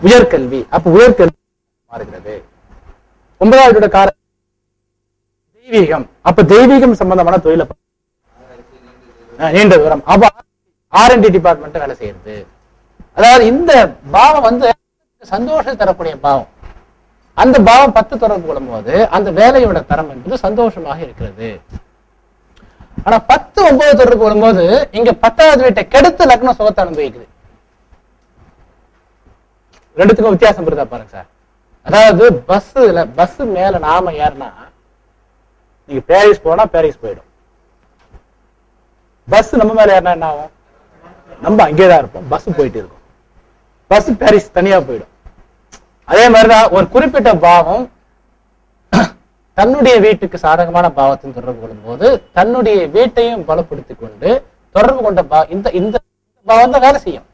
உயர்கல்வி. அப்ப உயர்கல்வி மாறுகிறது. 9வது காரணம் தெய்வீகம். அப்ப தெய்வீகம் சம்பந்தமான தொழில நீண்ட தூரம். அப்ப R&D டிபார்ட்மெண்ட் வேலை செய்யறது. அதாவது இந்த பாவம் வந்து சந்தோஷம் தரக்கூடிய பாவம். அந்த பாவம் 10 தொடர்பு கொள்ளும் போது அந்த வேலையோட தரம் என்பது சந்தோஷமாக இருக்கிறது. ஆனா 10, 9 தொடர்பு கொள்ளும் போது இங்க 10வது வீட்டை கெடுத்து லக்னம் சுகத்தை அனுபவிக்குது. ரெண்டுத்துக்கும் வித்தியாசம் இருந்தா பாருங்க சார். அதாவது பஸ் மேல நாம ஏறினா நீங்க பாரிஸ் போனா பாரிஸ் போயிடும். பஸ் நம்ம மேல ஏறினா என்ன ஆகும்? நம்ம அங்கேதான் இருப்போம். பஸ் போயிட்டு இருக்கும். பஸ் பாரிஸ் தனியா போயிடும். அதே மாதிரிதான் ஒரு குறிப்பிட்ட பாவம் தன்னுடைய வீட்டுக்கு சாதகமான பாவத்தின் தொடர்பு கொள்ளும் போது தன்னுடைய வீட்டையும் பலப்படுத்திக் கொண்டு தொடர்பு கொண்ட இந்த பாவம் தான் வேலை செய்யும்.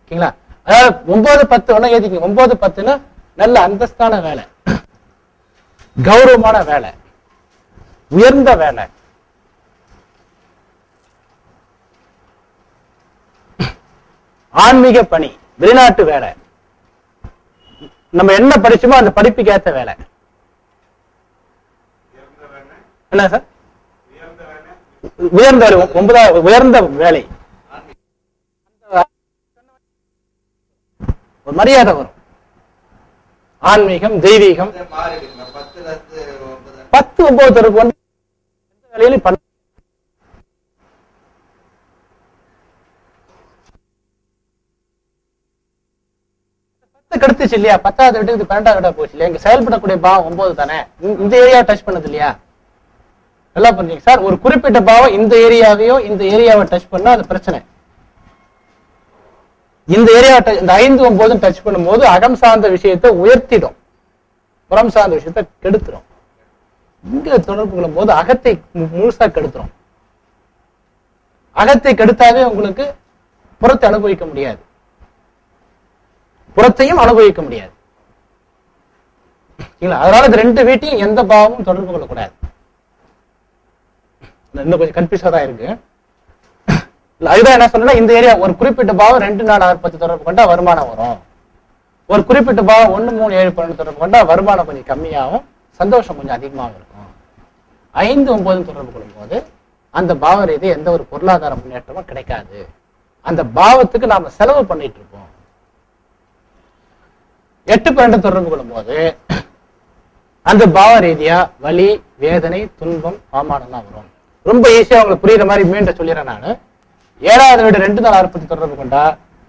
ஓகேங்களா? அதாவது 9, 10 ஒண்ணு ஏதிக்கீங்க. 9, 10ன்னு நல்ல அந்தஸ்தான வேலை, கௌரவமான வேலை, உயர்ந்த வேலை, ஆன்மீக பணி, வெளிநாட்டு வேலை, நம்ம என்ன படிச்சோமோ அந்த படிப்புக்கு ஏற்ற வேலை. என்ன சார்? உயர்ந்த வேலை. 9வது உயர்ந்த வேலை, ஒரு மரியாதை வரும். ஆன்மீகம், தெய்வீகம். 10, 9 வந்து வேலையிலும் பண்ண கெடுத்துச்சு இல்லையா? 10வது வீட்டுக்கு 12வது வீட்டா போச்சு இல்லையா? இங்க செயல்படக்கூடிய பாவம் 9 தானே. இந்த ஏரியா டச் பண்ணது இல்லையா? நல்லா புரிஞ்சுங்க சார். ஒரு குறிப்பிட்ட பாவம் இந்த ஏரியாவையோ இந்த ஏரியாவை டச் பண்ணா அது பிரச்சனை. இந்த ஏரியாவை இந்த 5, 9 டச் பண்ணும்போது அகம் சார்ந்த விஷயத்தை உயர்த்திடும், புறம் சார்ந்த விஷயத்தை கெடுத்துரும். இங்க தொடர்பு கொள்ளும் போது அகத்தை முழுசா கெடுத்துரும். அகத்தை கெடுத்தாவே உங்களுக்கு புறத்தை அனுபவிக்க முடியாது, புறத்தையும் அனுபவிக்க முடியாது. அதனால இந்த 2 வீட்டையும் எந்த பாவமும் தொடர்பு கொள்ளக்கூடாது. இன்னும் கொஞ்சம் கன்ஃபியூஸா தான் இருக்கு. அதுதான் என்ன சொன்னா, இந்த ஏரியா ஒரு குறிப்பிட்ட பாவம் 2, 4, 6, 10 தொடர்பு கொண்டா வருமானம் வரும். ஒரு குறிப்பிட்ட பாவம் 1, 3, 7, 12 தொடர்பு கொண்டா வருமானம் கொஞ்சம் கம்மியாகும், சந்தோஷம் கொஞ்சம் அதிகமாகவும் இருக்கும். 5, 9 தொடர்பு கொள்ளும் போது அந்த பாவ ரீதி எந்த ஒரு பொருளாதார முன்னேற்றமும் கிடைக்காது. அந்த பாவத்துக்கு நாம செலவு பண்ணிட்டு இருப்போம். 8, 12 தொடர்பு கொள்ளும் போது அந்த பாவ ரீதியா வலி, வேதனை, துன்பம், அவமானம்லாம் வரும். ரொம்ப ஈஸியா உங்களுக்கு புரியுற மாதிரி மீண்டும் சொல்லிடுறேன் நான். 7வது வீடு 2, 4, 6, 10 தொடர்பு கொண்டா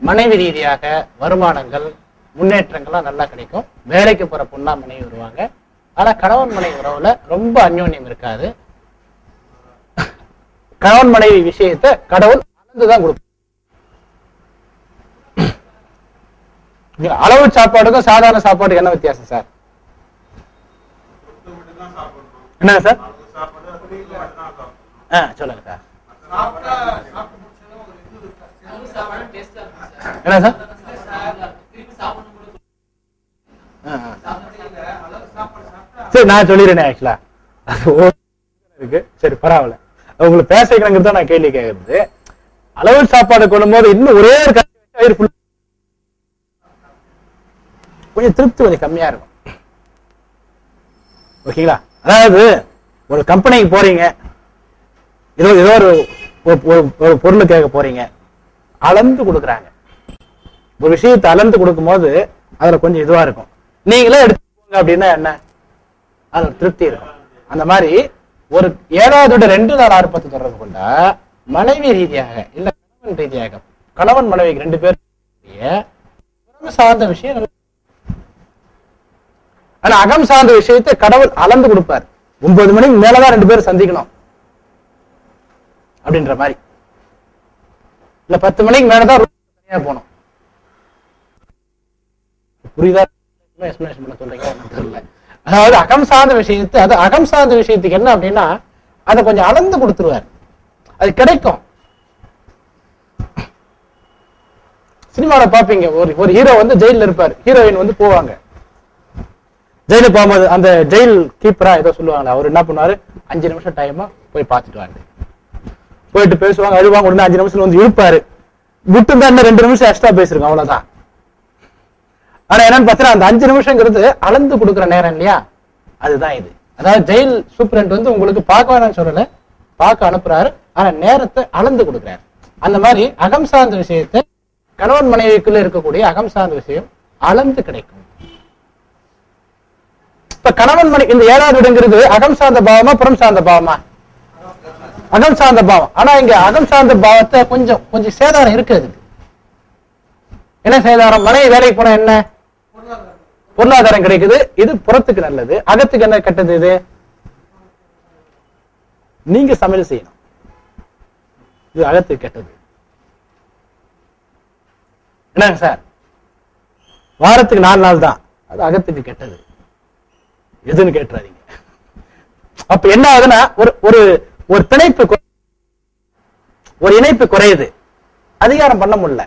மனைவி ரீதியாக வருமானங்கள், முன்னேற்றங்கள்லாம் நல்லா கிடைக்கும். வேலைக்கு போற பொண்ணா மனைவி வருவாங்க. ஆனா கணவன் மனைவி உறவுல ரொம்ப அந்யோன்யம் இருக்காது. கணவன் மனைவி விஷயத்தை கடவுள் அளந்துதான் கொடுக்கும். அளவு சாப்பாடுக்கும் சாதாரண சாப்பாடு என்ன வித்தியாசம் சார்? என்ன சார்? சொல்லுங்க சார். என்ன சார்? சரி, நான் சொல்லிடுறேன். ஆக்சுவலா இருக்கு. சரி, பரவாயில்ல. உங்களுக்கு பேச வைக்கணுங்கிறது தான் நான் கேள்வி கேட்கறது. அளவு சாப்பாடு கொள்ளும் போது இன்னும் ஒரே ஒரு கொஞ்சம் திருப்தி கொஞ்சம் கம்மியா இருக்கும். ஓகேங்களா? அதாவது ஒரு கம்பெனிக்கு போறீங்க, ஏதோ ஒரு பொருள் கேட்க போறீங்க, அளந்து கொடுக்குறாங்க. ஒரு விஷயத்தை அளந்து கொடுக்கும் போது அதுல கொஞ்சம் இதுவா இருக்கும். நீங்களே எடுத்துக்கோங்க அப்படின்னா என்ன, அது ஒரு திருப்தி இருக்கும். அந்த மாதிரி ஒரு 7வது 2, 4, 6, 10 தொடர்பு கொண்டா மனைவி ரீதியாக இல்ல கணவன் ரீதியாக, கணவன் மனைவி 2 பேரும் சார்ந்த விஷயம். ஆனா அகம் சார்ந்த விஷயத்தை கடவுள் அளந்து கொடுப்பார். 9 மணிக்கு மேலதான் 2 பேரும் சந்திக்கணும் அப்படின்ற மாதிரி. இல்ல 10 மணிக்கு மேலதான் தனியா போகணும். புரியுதா? எக்ஸ்பிளனேஷன் பண்ண சொல்றீங்க தெரியல. அதாவது அகம் சார்ந்த விஷயத்தை, அது அகம் சார்ந்த விஷயத்துக்கு என்ன அப்படின்னா அதை கொஞ்சம் அளந்து கொடுத்துருவார், அது கிடைக்கும். சினிமாவில பாப்பீங்க, ஒரு ஹீரோ வந்து ஜெயில இருப்பாரு, ஹீரோயின் வந்து போவாங்க. ஜெயில போகும்போது அந்த ஜெயில் கீப்பரா ஏதோ சொல்லுவாங்க, அவர் என்ன பண்ணுவாரு, 5 நிமிஷம் டைமா போய் பார்த்துட்டு வாங்க, போயிட்டு பேசுவாங்க, அழுவாங்க. உடனே 5 நிமிஷத்துல வந்து இழுப்பாரு. விட்டு தான் 2 நிமிஷம் எக்ஸ்ட்ரா பேசிருக்கோம், அவ்வளவுதான். ஆனா என்னன்னு பார்த்தா அந்த 5 நிமிஷங்கிறது அளந்து கொடுக்குற நேரம் இல்லையா, அதுதான் இது. அதாவது ஜெயில் சூப்பரண்ட் வந்து உங்களுக்கு பார்க்க வேணாம்னு சொல்லல, பார்க்க அனுப்புறாரு, ஆனா நேரத்தை அளந்து கொடுக்குறாரு. அந்த மாதிரி அகம் சார்ந்த விஷயத்தை, கணவன் மனைவிக்குள்ள இருக்கக்கூடிய அகம் சார்ந்த விஷயம் அளந்து கிடைக்கும். இப்ப கணவன் மனைவி இந்த 7வது வீடுங்கிறது அகம் சார்ந்த பாவமா புறம் சார்ந்த பாவமா? அகம் சார்ந்த பாவம். ஆனா இங்க அகம் சார்ந்த பாவத்தை கொஞ்சம் சேதாரம் இருக்கு. அதுக்கு என்ன சேதாரம்? மனைவி வேலைக்கு போனா என்ன பொருளாதாரம் கிடைக்குது, இது புறத்துக்கு நல்லது. அகத்துக்கு என்ன கெட்டது? இது நீங்க சமையல் செய்யணும், இது அகத்துக்கு கெட்டது. என்னங்க சார், வாரத்துக்கு 4 நாள் தான், அது அகத்துக்கு கெட்டது. எதுன்னு கேட்டுறாதீங்க. அப்ப என்ன ஆகுதுன்னா ஒரு பிணைப்பு, ஒரு இணைப்பு குறையுது, அதிகாரம் பண்ண முடியல.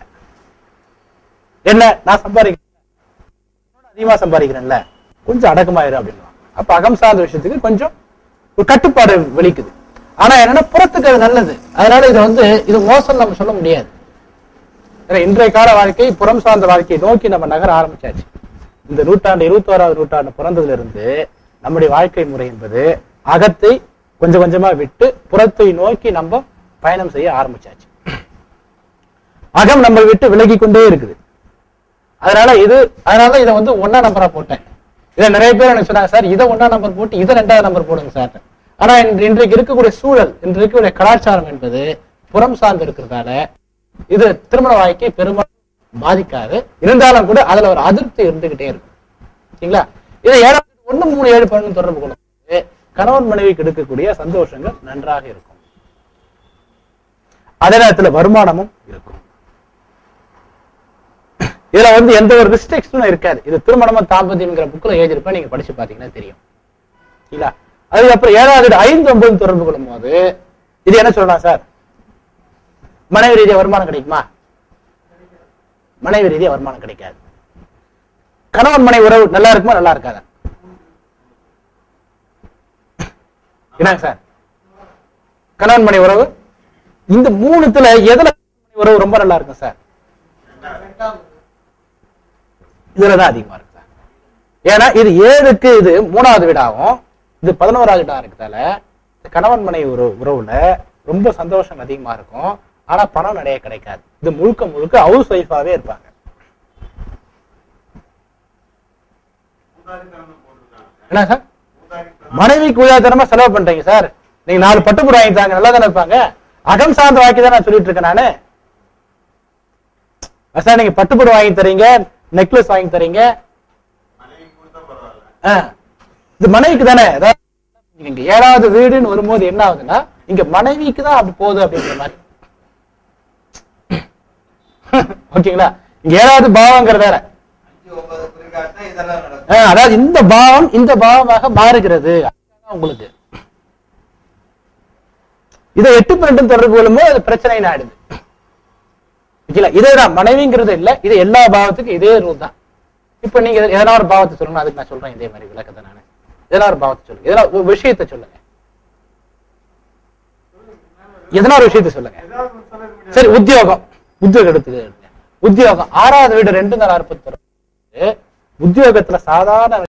என்ன, நான் சம்பாதிக்கிறேன், அதிகமா சம்பாதிக்கிறேன்ல, கொஞ்சம் அடக்கமாயிரும் அப்படின்னு. அப்ப அகம் சார்ந்த விஷயத்துக்கு கொஞ்சம் ஒரு கட்டுப்பாடு வெளிக்குது. ஆனா என்னன்னா புறத்துக்கு அது நல்லது. அதனால இதை வந்து இது மோசம் நம்ம சொல்ல முடியாது. இன்றைய கால வாழ்க்கை புறம் சார்ந்த வாழ்க்கையை நோக்கி நம்ம நகர ஆரம்பிச்சாச்சு. இந்த நூற்றாண்டு 21வது நூற்றாண்டு பிறந்ததுல இருந்து நம்முடைய வாழ்க்கை முறை என்பது அகத்தை கொஞ்சம் கொஞ்சமா விட்டு புறத்தை நோக்கி நம்ம பயணம் செய்ய ஆரம்பிச்சாச்சு. அகம் நம்ம விட்டு விலகி கொண்டே இருக்குது. அதனால இதை வந்து 1ஆம் நம்பரா போட்டேன். இதை நிறைய பேர் எனக்கு சொன்னாங்க, சார் இதை 1ஆம் நம்பர் போட்டு இதை 2வது நம்பர் போடுங்க சார். ஆனா இன்றைக்கு இருக்கக்கூடிய சூழல், இன்றைக்கு இருக்கக்கூடிய கலாச்சாரம் என்பது புறம் சார்ந்து இருக்கிறதால இது திருமண வாழ்க்கை பெரும்பாலும் பாதிக்காது. இருந்தாலும் கூட அதுல ஒரு அதிருப்தி இருந்துகிட்டே இருக்கும். சரிங்களா? இதை 7வது 1, 3, 7, 11 தொடர்பு கொள்ளும் கணவன் மனைவிக்கு எடுக்கக்கூடிய சந்தோஷங்கள் நன்றாக இருக்கும். அதே நேரத்தில் வருமானமும் இருக்கும். இதுல வந்து எந்த ஒரு ரிஸ்ட்ரிக்ஷனும் இருக்காது. இது திருமணமும் தாம்பத்தியம்ங்கிற புக்ல எழுதிருப்பேன், நீங்க படிச்சு பாத்தீங்கன்னா தெரியும். சரிங்களா? அதுக்கப்புறம் 7வது 5, 9 தொடர்பு கொள்ளும் போது இது என்ன சொல்லலாம் சார், மனைவி ரீதியா வருமானம் கிடைக்குமா? மனைவி ரீதியா வருமானம் கிடைக்காது. கணவன் மனைவி உறவு நல்லா இருக்குமா, நல்லா இருக்காதா? என்னங்க சார், கணவன் மனைவி உறவு இந்த 3த்துல எதுல உறவு ரொம்ப நல்லா இருக்கும் சார்? இதுலதான் அதிகமா இருக்கு சார். ஏன்னா இது 7க்கு இது 3வது வீடாகும், இது 11வது வீடா இருக்கிறதால கணவன் மனைவி உறவுல ரொம்ப சந்தோஷம் அதிகமா இருக்கும். ஆனா பணம் நிறைய கிடைக்காது. இது முழுக்க முழுக்க ஹவுஸ் ஒய்ஃபாவே இருப்பாங்க. என்ன சார், மனைவிக்கு உதாரணமா செலவு பண்றீங்க சார். நீங்க 4 பட்டுப்புடவை வாங்கி தாங்க, நல்லா தானே இருப்பாங்க. அகம் சார்ந்த வாக்கி தான் நான் சொல்லிட்டு இருக்கேன் நானு. சார் நீங்க பட்டுப்புடவை வாங்கி தரீங்க, நெக்லஸ் வாங்கி தரீங்க, இது மனைவிக்கு தானே. நீங்க 7வது வீடுன்னு வரும்போது என்ன ஆகுதுன்னா இங்க மனைவிக்கு தான் அப்படி போகுது அப்படிங்கிற மாதிரி. ஓகேங்களா? இங்க 7வது பாவங்கிற வேற, அதாவது இந்த பாவம் இந்த பாவமாக மாறுகிறது உங்களுக்கு. இதை 8, 12 தொடர்பு கொள்ளும்போது அது பிரச்சனை ஆயிடுது. இதேதான் மனைவிங்கிறது இல்ல, இது எல்லா பாவத்துக்கும் இதே ரூல் தான். இப்ப நீங்க எதனா ஒரு பாவத்தை சொல்லணும், அதுக்கு நான் சொல்றேன் இதே மாதிரி விளக்கத்தை. நானு எதனா ஒரு பாவத்தை சொல்லுங்க, எதனா ஒரு விஷயத்தை சொல்லுங்க, எதனா ஒரு விஷயத்தை சொல்லுங்க. சரி, உத்தியோகம் எடுத்துக்க. உத்தியோகம் 6வது வீடு 2, 4, 60 உத்தியோகத்துல சாதாரண